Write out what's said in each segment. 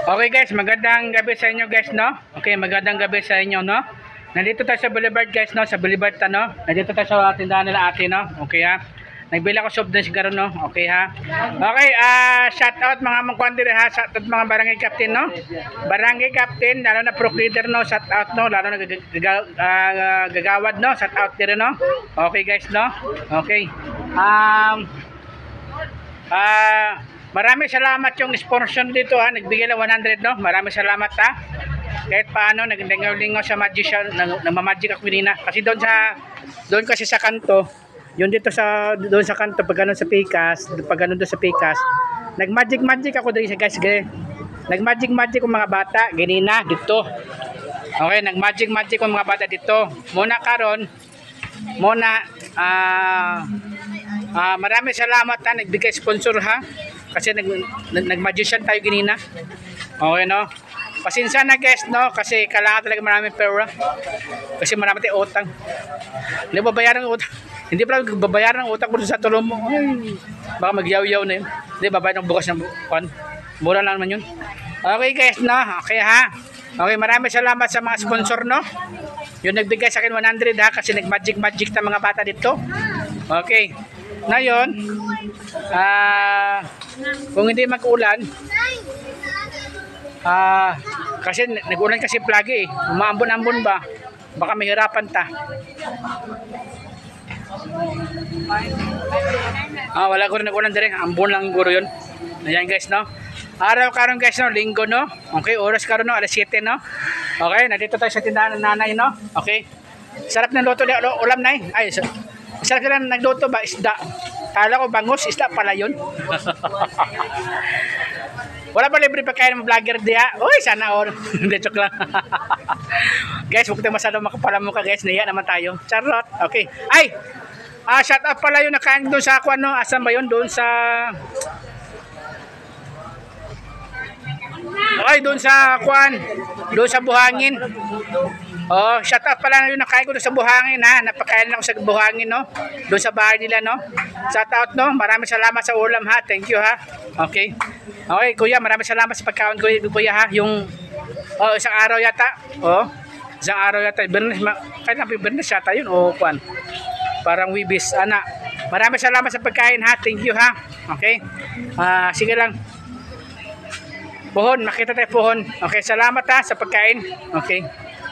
Okay guys, magandang gabi sa inyo guys, no? Okay, magandang gabi sa inyo, no? Nandito tayo sa Boulevard guys, no? Sa Boulevard no? Nandito tayo sa tindahan nila ate, no? Okay ha? Nagbili ako soft drinks garo, no? Okay ha? Okay, shout out mga mangkwandire ha? Shout out mga barangay captain, no? Barangay captain, lalo na pro leader, no? Shout out, no? Lalo na gagawad, no? Shout out dire, no? Okay guys, no? Okay. Maraming salamat yung sponsor dito ha. Nagbigay lang 100, no? Maraming salamat ha. Kahit paano naglingaw-lingaw sa magician, nagmamagic ako nina. Kasi doon kasi sa kanto, yun dito sa doon sa kanto pag ganun sa Pikas, pag ganun doon sa Pikas, nagmagic ako dito guys, guys. Nagmagic yung mga bata ganina dito. Okay, nagmagic yung mga bata dito. Muna maraming salamat ha, nagbigay sponsor ha. Kasi nag-magician tayo ginina. Okay, no? Pasensya na guys, no? Kasi kailangan talaga maraming pera. Kasi marami tayong utang. Hindi babayaran ng utang. Hindi pala babayaran ng utang kung sa tulong mo. Ay, baka magyaw-yaw na yun. Hindi, babayad ng bukas ng pan. Mura lang naman yun. Okay guys, no? Okay ha? Okay, maraming salamat sa mga sponsor, no? Yung nagbigay sa akin 100 ha. Kasi nag-magic na mga bata dito. Okay. Ngayon, kung hindi mag-ulan, kasi nag-ulan kasi plagi eh. Umaambon-ambon ba? Baka mahirapan ta. Wala ko rin nag-ulan din. Ambon lang guro yun. Ayan guys, no? Araw karon guys, no? Linggo, no? Okay, oras karon, no? Alas 7, no? Okay, nandito tayo sa tindahan ng nanay, no? Okay. Sarap ng luto niya, ulam na eh. Ay, sarap na nagluto ba? Isda. Kala ko bangus, isda pala yun. Wala pa libre pagkain ng vlogger diya. Uy, sana all. Hindi, joke lang. Guys, huwag tayo masyadong makapalamukha guys. Naiya naman tayo. Charot. Okay. Ay! Shout out pala yung nakain doon sa ako, ano? Asan ba yun? Doon sa... Okay, doon sa Kwan. Doon sa Buhangin. Oh, shout out pala yung nakain ko doon sa Buhangin ha. Napakain ako sa Buhangin, no. Doon sa bahay nila, no. Shout out, no. Maraming salamat sa ulam ha. Thank you ha. Okay. Okay, kuya, maraming salamat sa pagkaon ko, kuya ha. Yung isang araw yata. Isang araw yata. Kaya na Bernes yata yun. Kwan. Parang Wibis, ana. Maraming salamat sa pagkain ha. Thank you ha. Okay. Sige lang. Puhon, makita tayo puhon. Okay, salamat ha sa pagkain. Okay.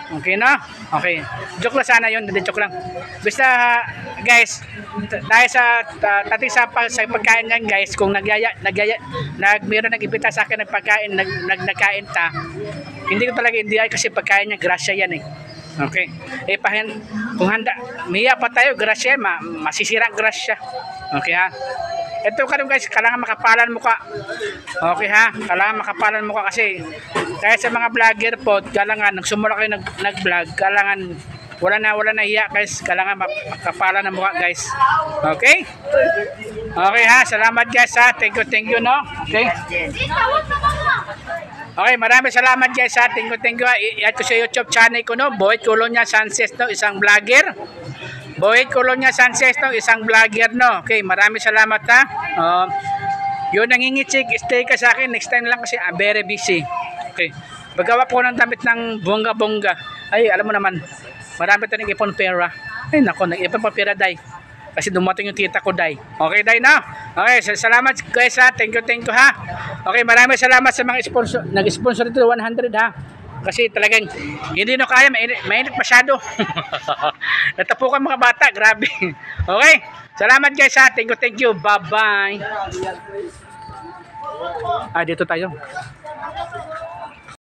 Okay na? Okay. Joke lang sana yun. Joke lang. Basta guys, dahil sa tating sa pagkain yan guys, kung meron nag-ibita sa akin ng pagkain, nagkain ta, hindi ko talaga hindi ay kasi pagkain niya, grasya yan eh. Okay. Kung handa, miya pa tayo, grasya, masisira ang grasya. Okay ha? Ito karon guys, kailangan makapalan mo ka. Okay ha? Kailangan makapalan mo ka kasi kaya sa mga vlogger po, kailangan nagsumula kayo nag-vlog, kailangan wala na hiya guys, kailangan makapalan ng mukha guys. Okay? Okay ha? Salamat guys ha. Thank you no? Okay? Okay, maraming salamat guys ha. Thank you. I-add ko sa YouTube channel ko, no? Boyd Colonia Sanchez, no? Isang vlogger. Boyd Colonia Sanchez, no? Isang vlogger, no? Okay, maraming salamat ha. Yun, nangingitsig, stay ka sa akin. Next time lang kasi very busy. Okay. Paggawa po ng damit ng bongga-bongga. Ay, alam mo naman, marami ito nag-ipon pera. Ay, nako, nag-ipon pa pera, day. Kasi dumating yung tita ko, day. Okay, day, na? Okay, salamat guys ha. Thank you ha. Okay, maraming salamat sa mga sponsor. Nag-sponsor ito 100 ha. Kasi talagang hindi na kaya, mainit masyado. Natapukan mga bata, grabe. Okay, salamat guys ha. Thank you. Bye-bye. Dito tayo.